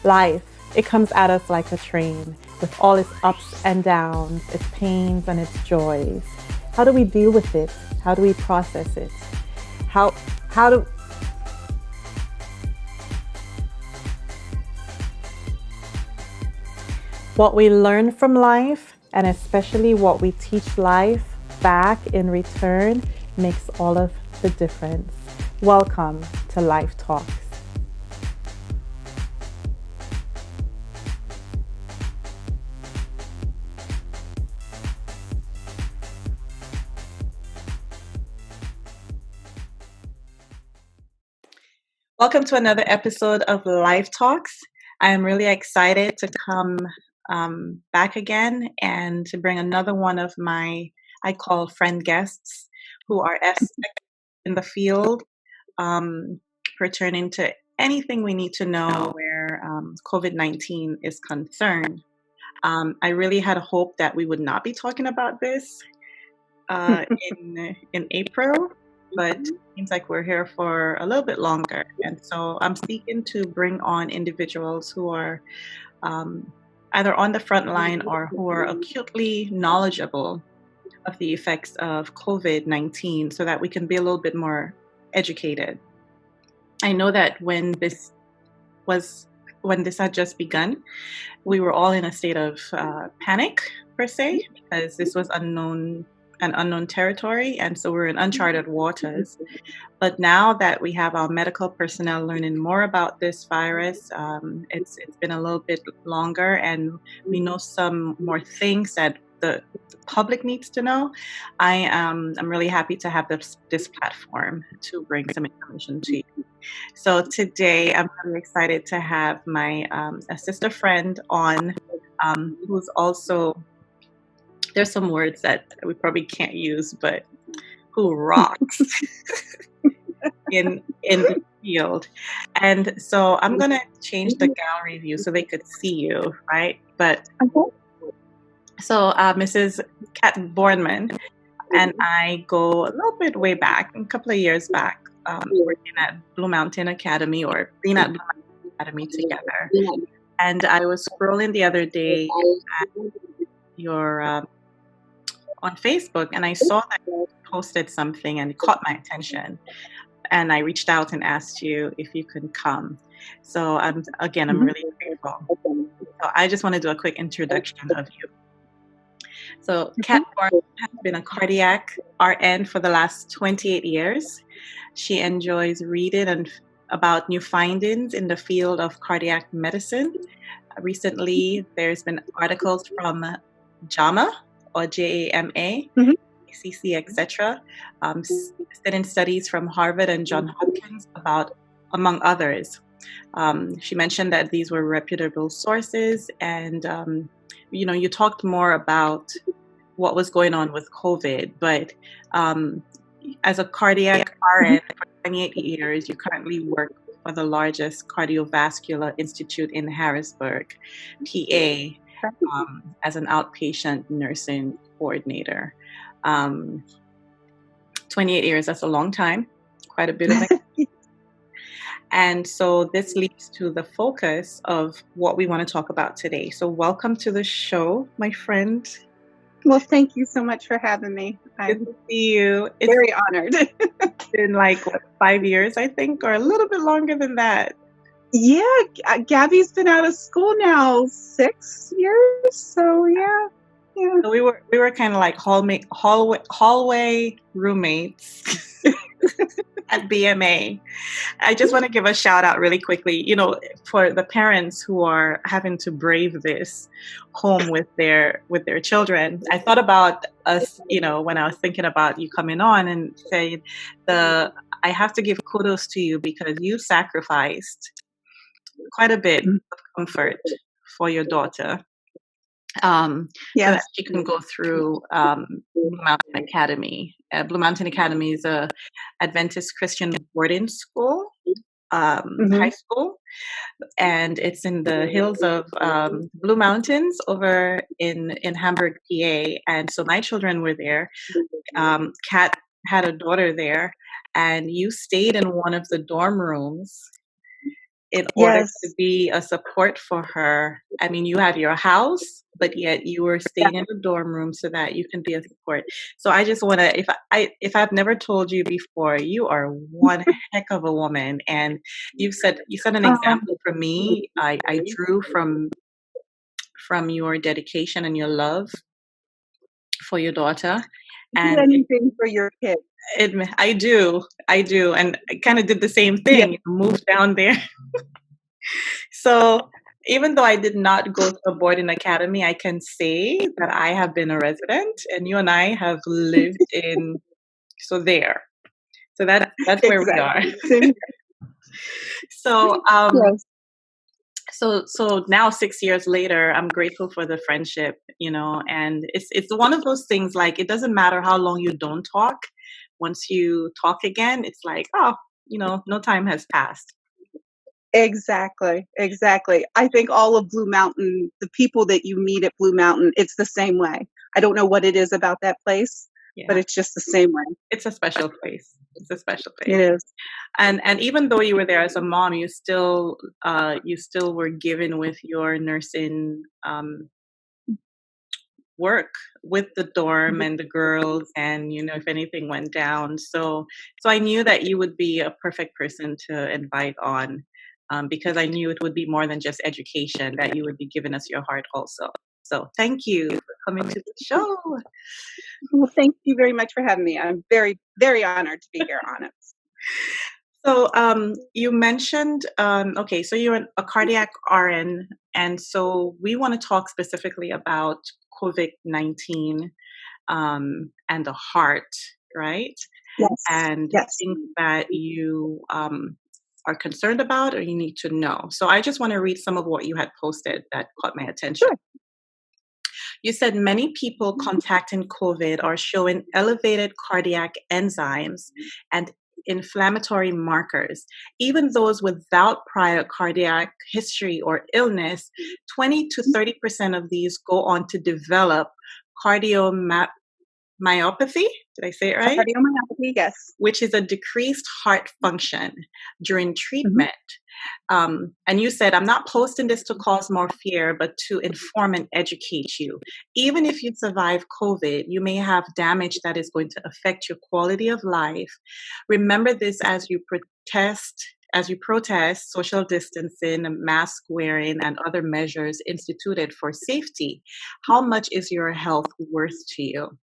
Life, it comes at us like a train with all its ups and downs, its pains and its joys. How do we deal with it? How do we process it? How do what we learn from life, and especially what we teach life back in return, makes all of the difference. Welcome to Life Talks. Welcome to another episode of Life Talks. I am really excited to come back again and to bring another one of my, I call friend guests, who are experts in the field pertaining to anything we need to know where COVID-19 is concerned. I really had a hope that we would not be talking about this in April, but it seems like we're here for a little bit longer. And so I'm seeking to bring on individuals who are either on the front line or who are acutely knowledgeable of the effects of COVID-19 so that we can be a little bit more educated. I know that when this had just begun, we were all in a state of panic, per se, because this was an unknown territory, and so we're in uncharted waters. But now that we have our medical personnel learning more about this virus, it's been a little bit longer, and we know some more things that the public needs to know. I'm really happy to have this platform to bring some information to you. So today I'm really excited to have my a sister friend on, who's also, there's some words that we probably can't use, but who rocks in the field. And so I'm going to change the gallery view so they could see you, right? But so Mrs. Kat Bornman and I go a little bit way back, a couple of years back, working at Blue Mountain Academy, or being at Blue Mountain Academy together. And I was scrolling the other day at your on Facebook, and I saw that you posted something and it caught my attention. And I reached out and asked you if you could come. So I'm really grateful. So I just want to do a quick introduction of you. So Kat Bornman has been a cardiac RN for the last 28 years. She enjoys reading about new findings in the field of cardiac medicine. Recently, there's been articles from JAMA, or JAMA, ACC, etc., studying studies from Harvard and Johns Hopkins about, among others. She mentioned that these were reputable sources, and you talked more about what was going on with COVID, but as a cardiac RN for 28 years, you currently work for the largest cardiovascular institute in Harrisburg, PA, as an outpatient nursing coordinator. 28 years, that's a long time, quite a bit of it. And so this leads to the focus of what we want to talk about today. So welcome to the show, my friend. Well, thank you so much for having me. Good to see you. It's very honored. It's been like 5 years, I think, or a little bit longer than that. Yeah, Gabby's been out of school now 6 years. So yeah. So we were kind of like hallway roommates at BMA. I just want to give a shout out really quickly, for the parents who are having to brave this home with their children. I thought about us, when I was thinking about you coming on, and saying I have to give kudos to you because you sacrificed quite a bit of comfort for your daughter. So that she can go through Blue Mountain Academy. Blue Mountain Academy is a Adventist Christian boarding school, high school, and it's in the hills of Blue Mountains over in Hamburg, PA. And so my children were there. Kat had a daughter there, and you stayed in one of the dorm rooms in order to Yes. be a support for her. I mean, you have your house, but yet you were Yeah. staying in the dorm room so that you can be a support. So I just want to, if I've never told you before, you are one heck of a woman, and you set an Um, example for me. I drew from your dedication and your love for your daughter, do and anything for your kids. I do, and I kind of did the same Yes. thing. Moved down there. So even though I did not go to a boarding academy, I can say that I have been a resident, and you and I have lived in. So there. So that's where we are. Exactly. Same So Yes. so now 6 years later, I'm grateful for the friendship, and it's one of those things, like, it doesn't matter how long you don't talk. Once you talk again, it's like, oh, no time has passed. Exactly. Exactly. I think all of Blue Mountain, the people that you meet at Blue Mountain, it's the same way. I don't know what it is about that place, but Yeah, it's just the same way. it's a special place. It's a special It place. is. And even though you were there as a mom, you still were given with your nursing work with the dorm and the girls, and if anything went down. So I knew that you would be a perfect person to invite on, because I knew it would be more than just education, that you would be giving us your heart also. So thank you for coming to the show. Well, thank you very much for having me. I'm very, very honored to be here on it. So you mentioned, okay, so you're a cardiac RN, and so we want to talk specifically about COVID-19, and the heart, right? Yes. And Yes. things that you are concerned about or you need to know. So I just want to read some of what you had posted that caught my attention. Sure. You said many people contacting COVID are showing elevated cardiac enzymes and inflammatory markers. Even those without prior cardiac history or illness, 20 to 30% of these go on to develop cardiomyopathy. Did I say it right? Cardiomyopathy, yes. Which is a decreased heart function during Mhm. treatment. And you said, I'm not posting this to cause more fear, but to inform and educate you. Even if you survive COVID, you may have damage that is going to affect your quality of life. Remember this as you protest social distancing, mask wearing, and other measures instituted for safety. How much is your health worth to you?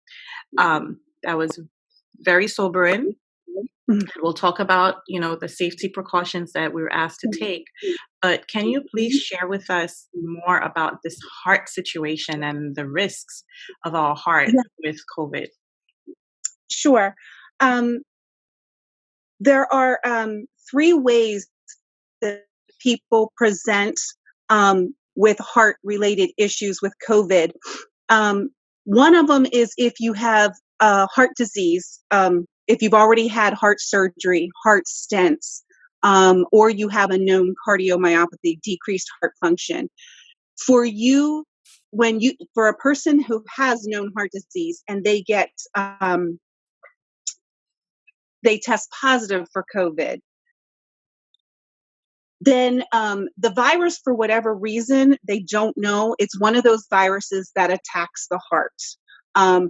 That was very sobering. Mhm. We'll talk about, the safety precautions that we were asked to take. But can you please share with us more about this heart situation and the risks of our heart Yeah, with COVID? sure. Um, there are three ways that people present with heart related issues with COVID. Um, one of them is if you have heart disease, if you've already had heart surgery, heart stents, or you have a known cardiomyopathy, decreased heart function. For you, for a person who has known heart disease and they test positive for COVID, then the virus, for whatever reason, they don't know. It's one of those viruses that attacks the heart. Um,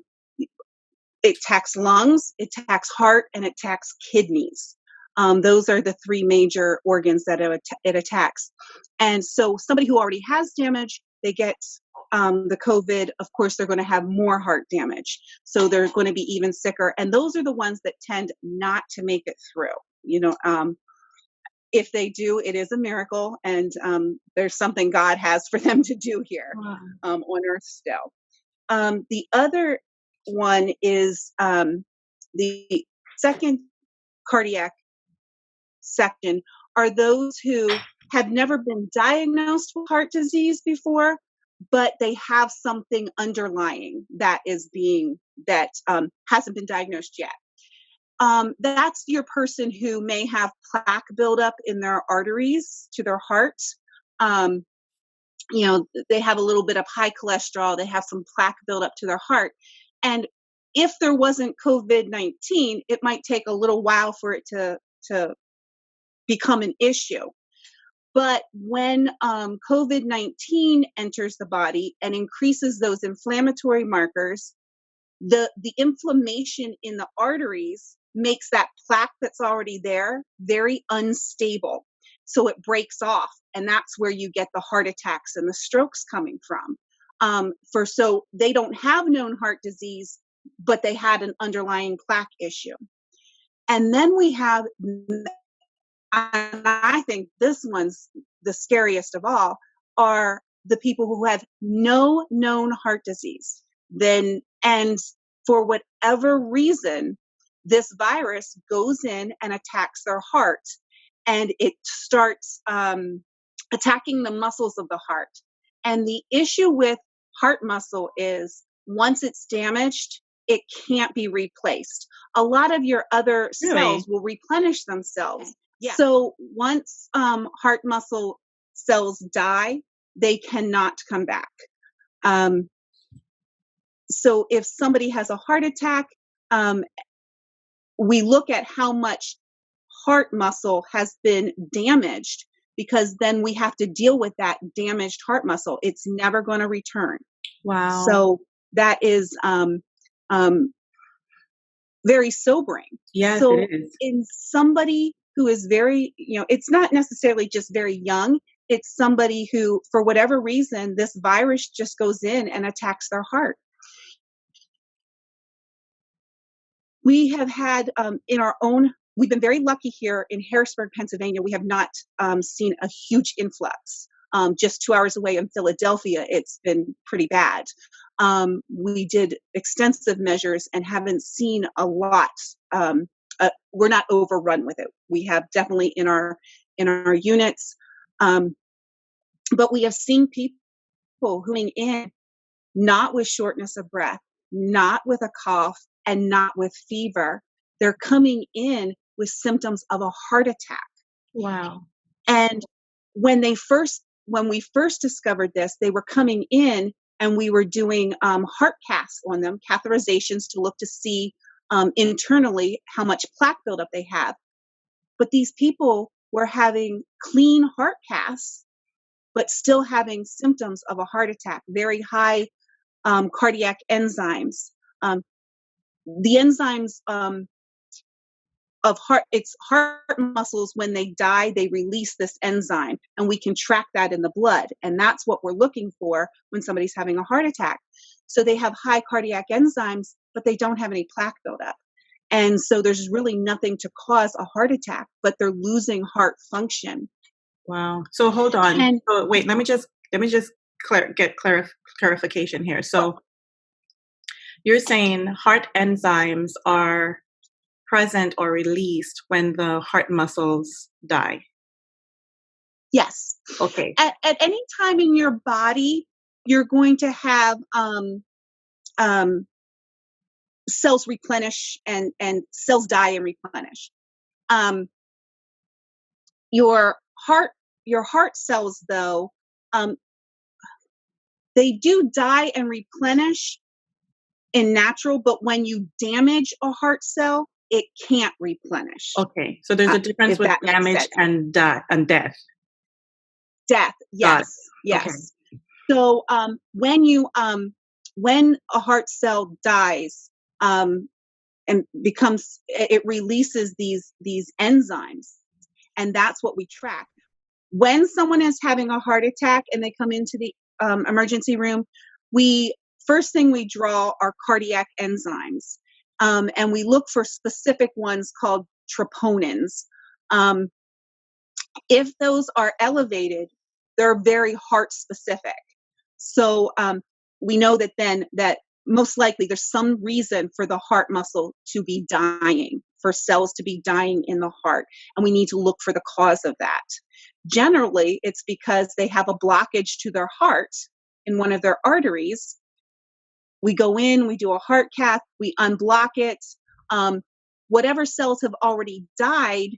it attacks lungs, it attacks heart, and it attacks kidneys. Those are the three major organs that it attacks. And so, somebody who already has damage, they get the COVID. Of course, they're going to have more heart damage. So they're going to be even sicker. And those are the ones that tend not to make it through. If they do, it is a miracle, and there's something God has for them to do here Wow. on Earth still. The other one is the second cardiac section are those who have never been diagnosed with heart disease before, but they have something underlying that hasn't been diagnosed yet. That's your person who may have plaque buildup in their arteries to their heart. Um, they have a little bit of high cholesterol, they have some plaque buildup to their heart. And if there wasn't COVID-19, it might take a little while for it to become an issue. But when COVID-19 enters the body and increases those inflammatory markers, the inflammation in the arteries makes that plaque that's already there very unstable. So it breaks off, and that's where you get the heart attacks and the strokes coming from. So they don't have known heart disease, but they had an underlying plaque issue. And then we have, and I think this one's the scariest of all, are the people who have no known heart disease. And for whatever reason, this virus goes in and attacks their heart, and it starts attacking the muscles of the heart. And the issue with heart muscle is once it's damaged, it can't be replaced. A lot of your other cells will replenish themselves. Yeah. So once heart muscle cells die, they cannot come back. So if somebody has a heart attack, we look at how much heart muscle has been damaged, because then we have to deal with that damaged heart muscle. It's never going to return. Wow. So that is very sobering. Yes, so it is. In somebody who is very, it's not necessarily just very young, it's somebody who, for whatever reason, this virus just goes in and attacks their heart. We have had we've been very lucky here in Harrisburg, Pennsylvania. We have not seen a huge influx. Just 2 hours away in Philadelphia, it's been pretty bad. We did extensive measures and haven't seen a lot. We're not overrun with it. We have definitely in our units, but we have seen people coming in not with shortness of breath, not with a cough, and not with fever. They're coming in with symptoms of a heart attack. Wow. And when we first discovered this, they were coming in and we were doing heart caths on them, catheterizations to look to see internally how much plaque buildup they have. But these people were having clean heart caths, but still having symptoms of a heart attack, very high cardiac enzymes. The enzymes of it's heart muscles, when they die, they release this enzyme, and we can track that in the blood. And that's what we're looking for when somebody's having a heart attack. So they have high cardiac enzymes, but they don't have any plaque buildup. And so there's really nothing to cause a heart attack, but they're losing heart function. Wow. So hold on. So wait, let me just get clarification here. So you're saying heart enzymes are present or released when the heart muscles die? Yes. Okay. At any time in your body, you're going to have cells replenish and cells die and replenish. Your heart cells, though, they do die and replenish in natural, but when you damage a heart cell, it can't replenish. Okay, so there's a difference with damage and death. Death, yes, yes. Okay. So when a heart cell dies and it releases these enzymes, and that's what we track. When someone is having a heart attack and they come into the emergency room, first thing we draw are cardiac enzymes, and we look for specific ones called troponins. If those are elevated, they're very heart specific. So we know that most likely there's some reason for the heart muscle to be dying, for cells to be dying in the heart, and we need to look for the cause of that. Generally, it's because they have a blockage to their heart in one of their arteries. We go in, we do a heart cath, we unblock it. Whatever cells have already died,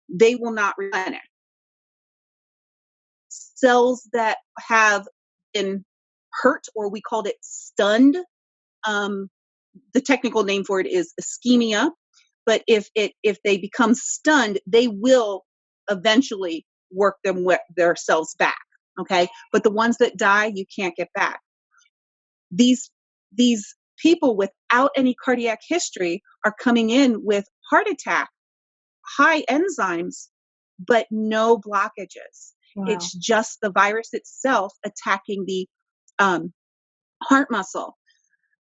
they will not replenish. Cells that have been hurt, or we called it stunned, the technical name for it is ischemia, but if they become stunned, they will eventually work themselves back. Okay. But the ones that die, you can't get back. These people without any cardiac history are coming in with heart attack, high enzymes, but no blockages. Wow. It's just the virus itself attacking the heart muscle.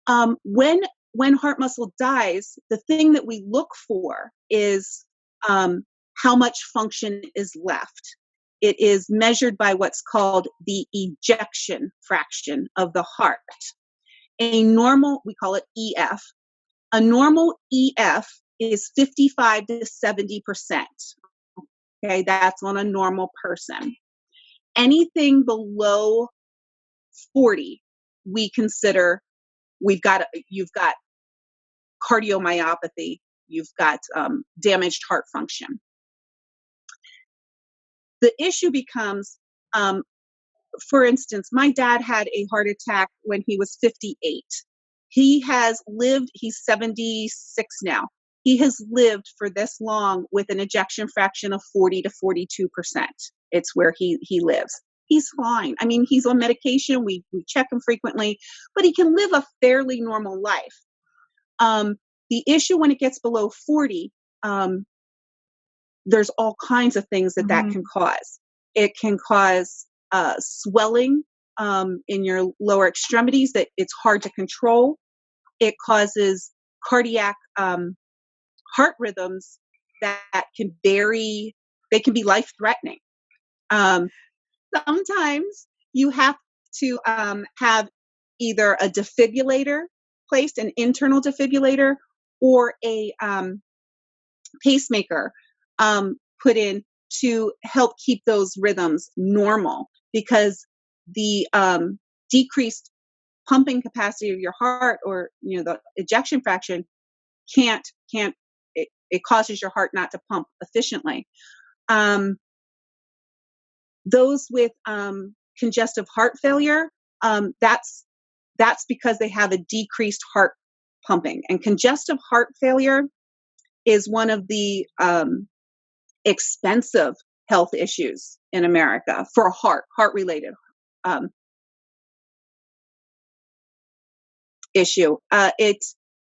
When heart muscle dies, the thing that we look for is how much function is left. It is measured by what's called the ejection fraction of the heart. A normal, we call it EF. A normal EF is 55 to 70%. Okay, that's on a normal person. Anything below 40, we consider you've got cardiomyopathy, you've got damaged heart function. The issue becomes, for instance, my dad had a heart attack when he was 58. He has lived, he's 76 now. He has lived for this long with an ejection fraction of 40 to 42%. It's where he lives. He's fine. I mean, he's on medication. We check him frequently, but he can live a fairly normal life. The issue when it gets below 40, there's all kinds of things that can cause. It can cause swelling in your lower extremities that it's hard to control. It causes cardiac heart rhythms that can be life-threatening. Sometimes you have to have either a defibrillator placed, an internal defibrillator, or a pacemaker put in to help keep those rhythms normal, because the decreased pumping capacity of your heart, or the ejection fraction, it causes your heart not to pump efficiently. Those with congestive heart failure, that's because they have a decreased heart pumping. And congestive heart failure is one of the expensive health issues in America for heart-related issue.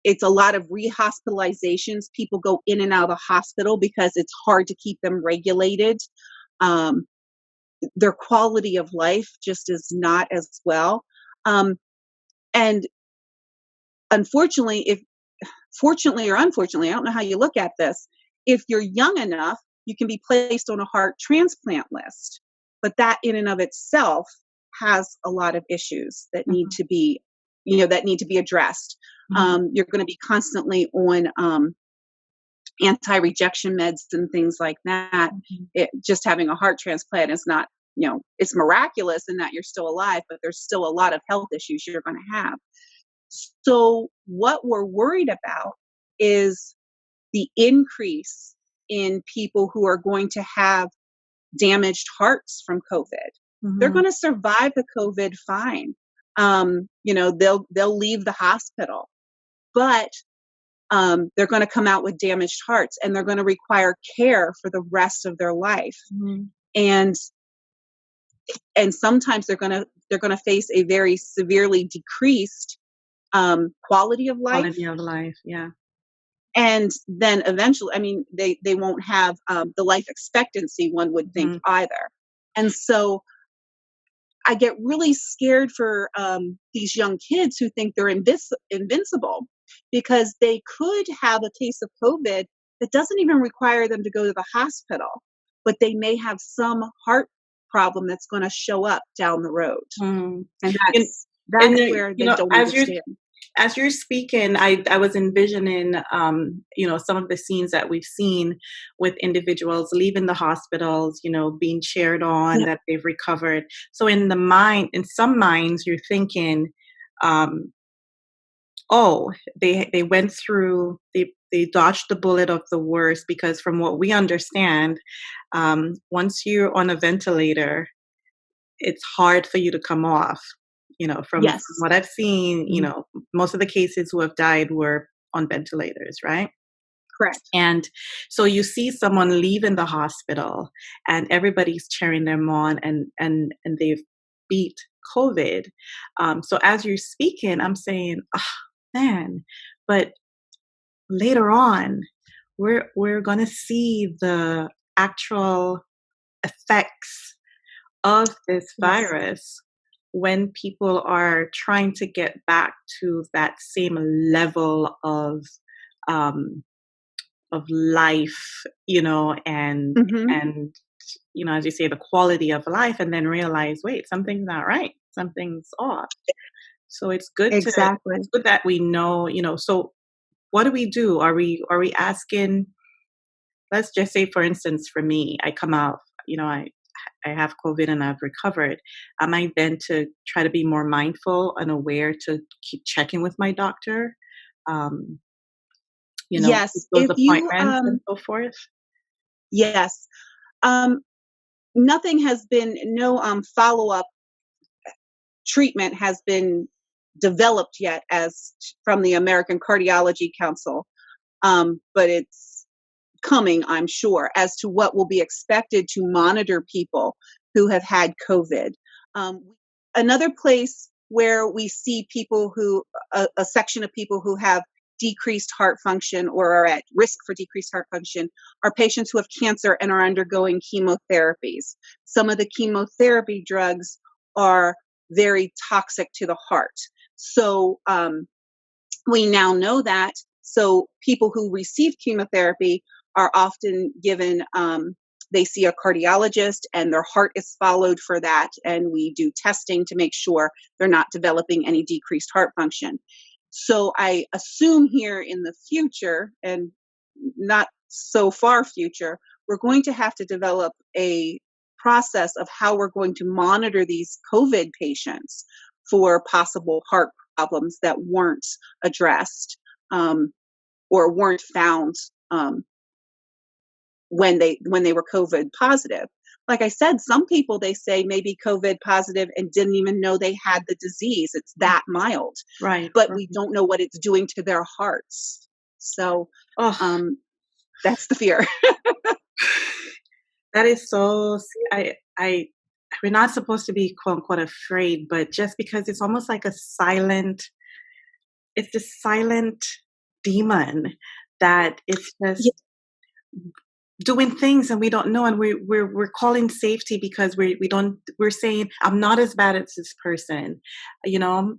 It's a lot of rehospitalizations. People go in and out of the hospital because it's hard to keep them regulated. Their quality of life just is not as well. And unfortunately, fortunately or unfortunately, I don't know how you look at this, if you're young enough, you can be placed on a heart transplant list. But that in and of itself has a lot of issues that need to be, addressed. You're going to be constantly on anti-rejection meds and things like that. Just having a heart transplant is not, it's miraculous in that you're still alive, but there's still a lot of health issues you're going to have. So what we're worried about is the increase in people who are going to have damaged hearts from COVID. They're going to survive the COVID fine. They'll leave the hospital, but they're going to come out with damaged hearts, and they're going to require care for the rest of their life. And sometimes they're going to face a very severely decreased quality of life. Quality of life, yeah. And then eventually, I mean, they won't have the life expectancy one would think either. And so I get really scared for these young kids who think they're invincible, because they could have a case of COVID that doesn't even require them to go to the hospital, but they may have some heart problem that's going to show up down the road. And that's where they don't understand. As you're speaking, I was envisioning, some of the scenes that we've seen with individuals leaving the hospitals, being cheered on that they've recovered. So in some minds, you're thinking, they went through, they dodged the bullet of the worst, because from what we understand, once you're on a ventilator, it's hard for you to come off. From what I've seen, most of the cases who have died were on ventilators, right? Correct. And so you see someone leaving the hospital and everybody's cheering them on, and they've beat COVID. So as you're speaking, I'm saying, oh, man, but later on, we're gonna see the actual effects of this Yes. virus when people are trying to get back to that same level um, of life, Hmm. and as you say, the quality of life, and then realize, wait, something's not right, something's off. So Exactly. it's good that we know, so what do we do? Are we asking, let's just say, for instance, for me, I come out, I have COVID and I've recovered. Am I then to try to be more mindful and aware to keep checking with my doctor? Um, keep Yes. those If you, appointments and so forth? yes. Um, Nothing has been, no follow up treatment has been developed yet as from the American Cardiology Council, but it's coming, I'm sure, as to what will be expected to monitor people who have had COVID. Um, Another place where we see people who, a section of people who have decreased heart function or are at risk for decreased heart function are patients who have cancer and are undergoing chemotherapies. Some of the chemotherapy drugs are very toxic to the heart. So we now know that. So people who receive chemotherapy are often given, they see a cardiologist and their heart is followed for that. And we do testing to make sure they're not developing any decreased heart function. So I assume here in the future, and not so far future, we're going to have to develop a process of how we're going to monitor these COVID patients for possible heart problems that weren't addressed, um, or weren't found, when they were COVID positive. Like I said, some people, they say, may be COVID positive and didn't even know they had the disease. It's that mild, Right. but we Right. don't know what it's doing to their hearts. So Oh, um, that's the fear. that is so. I. We're not supposed to be quote unquote afraid, but just because it's almost like it's this silent demon that it's Yeah. just doing things and we don't know, and we're calling safety because we're saying, I'm not as bad as this person, you know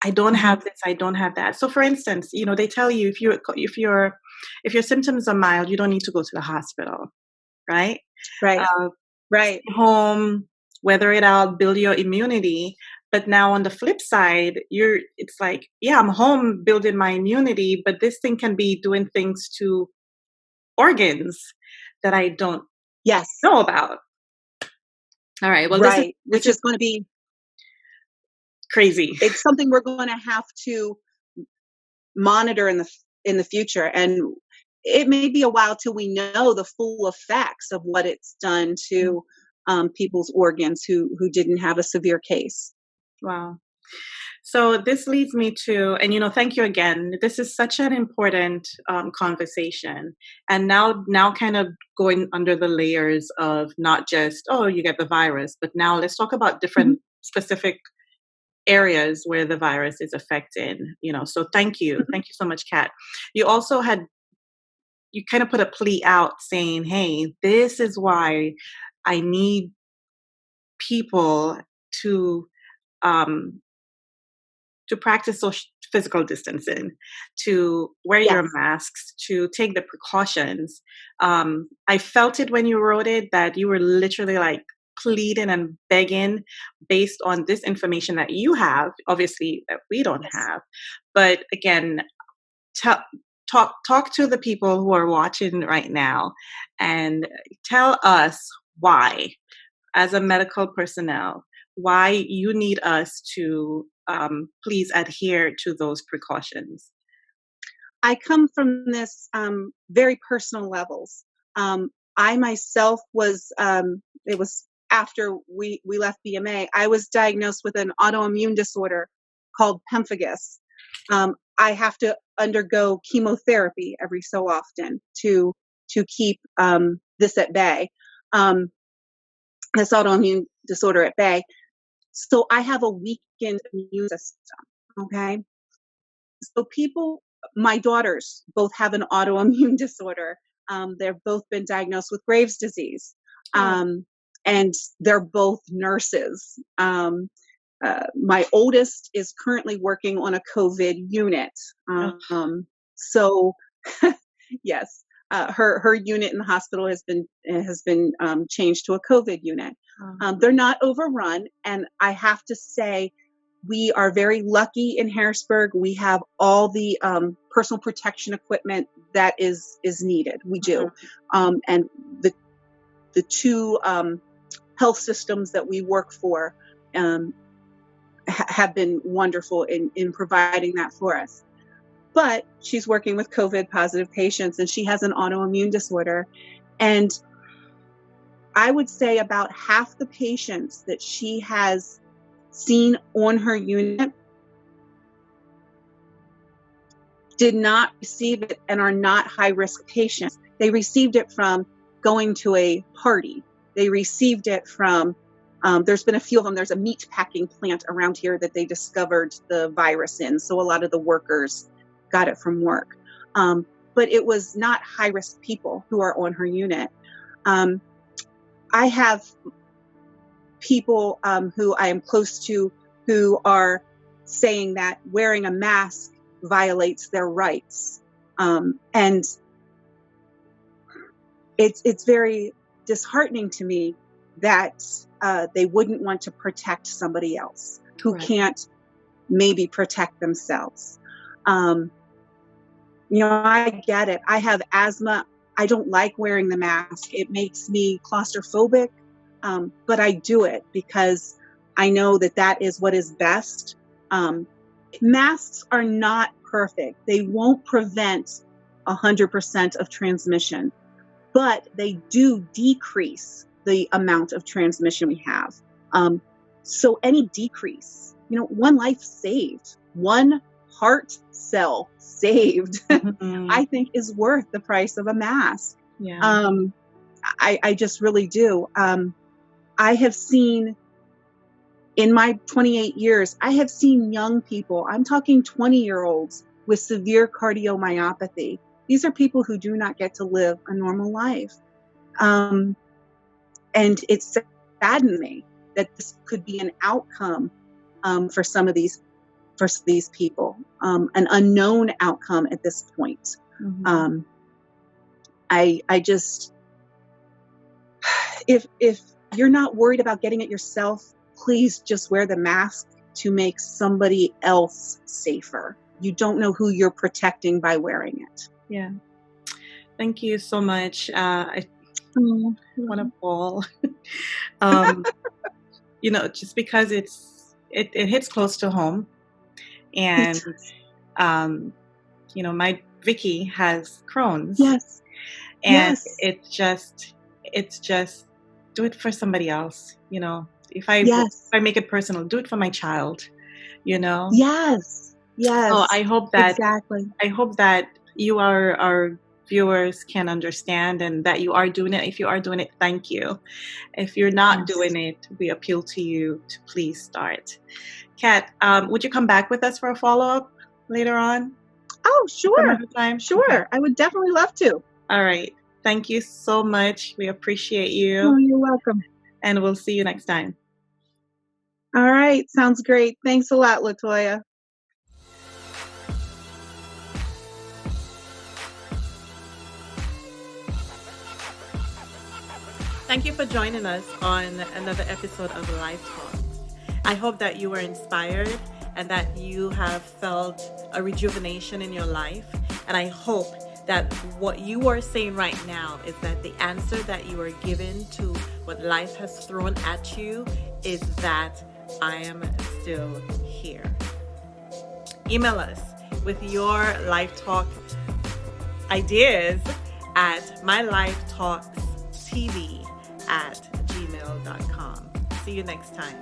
I don't Mhm. have this, I don't have that. So for instance, they tell you, if your symptoms are mild, you don't need to go to the hospital, right? Right. uh, Right. Stay home, weather it out, build your immunity. But now on the flip side, it's like, yeah, I'm home building my immunity, but this thing can be doing things to organs that I don't Yes. know about. All right. Well, Right. this Which is is going to be, crazy. it's something we're going to have to monitor in the future, and it may be a while till we know the full effects of what it's done to people's organs who didn't have a severe case. Wow. So this leads me to, and thank you again. This is such an important conversation, and now kind of going under the layers of not just, oh, you get the virus, but now let's talk about Mhm. different specific areas where the virus is affecting. So Mhm. thank you so much, Kat. You kind of put a plea out saying, hey, this is why I need people to um, practice physical distancing, to wear your Yes. masks, to take the precautions. I felt it when you wrote it, that you were literally like pleading and begging based on this information that you have, obviously that we don't Yes. have. But again, tell, talk to the people who are watching right now and tell us why, as a medical personnel, why you need us to please adhere to those precautions. I come from this very personal levels. I myself was, it was after we left BMA, I was diagnosed with an autoimmune disorder called pemphigus. I have to undergo chemotherapy every so often to keep this at bay, this autoimmune disorder at bay. So I have a weakened immune system. Okay. So my daughters both have an autoimmune disorder. They've both been diagnosed with Graves' disease. And they're both nurses. My oldest is currently working on a COVID unit. So yes, her unit in the hospital has been changed to a COVID unit. They're not overrun, and I have to say, we are very lucky in Harrisburg. We have all the personal protection equipment that is needed. We do, and the two health systems that we work for have been wonderful in providing that for us. But she's working with COVID positive patients, and she has an autoimmune disorder. And I would say about half the patients that she has seen on her unit did not receive it and are not high-risk patients. They received it from going to a party. They received it from, there's been a few of them. There's a meat packing plant around here that they discovered the virus in. So a lot of the workers got it from work. But it was not high-risk people who are on her unit. I have people who I am close to who are saying that wearing a mask violates their rights. And it's very disheartening to me that they wouldn't want to protect somebody else who can't maybe protect themselves. I get it. I have asthma. I don't like wearing the mask. It makes me claustrophobic, but I do it because I know that is what is best. Masks are not perfect. They won't prevent 100% of transmission, but they do decrease the amount of transmission we have. So any decrease, one life saved, one heart cell saved, I think is worth the price of a mask. Yeah. I just really do. I have seen, in my 28 years, I have seen young people, I'm talking 20-year-olds with severe cardiomyopathy. These are people who do not get to live a normal life. And it saddens me that this could be an outcome for some of these people, an unknown outcome at this point. I just, if you're not worried about getting it yourself, please just wear the mask to make somebody else safer. You don't know who you're protecting by wearing it. Yeah. Thank you so much. I want to bawl. Just because it hits close to home. And, my Vicky has Crohn's. Yes. And it's just do it for somebody else. If I make it personal, do it for my child, Yes. Yes. So I hope that, exactly. I hope that you our viewers can understand and that you are doing it. If you are doing it, thank you. If you're not doing it, we appeal to you to please start. Kat, would you come back with us for a follow-up later on? Oh, sure. Another time? Sure. Okay. I would definitely love to. All right. Thank you so much. We appreciate you. Oh, you're welcome. And we'll see you next time. All right. Sounds great. Thanks a lot, LaToya. Thank you for joining us on another episode of Life Talks. I hope that you were inspired and that you have felt a rejuvenation in your life. And I hope that what you are saying right now is that the answer that you are given to what life has thrown at you is that I am still here. Email us with your Life Talk ideas at mylifetalkstv@gmail.com. See you next time.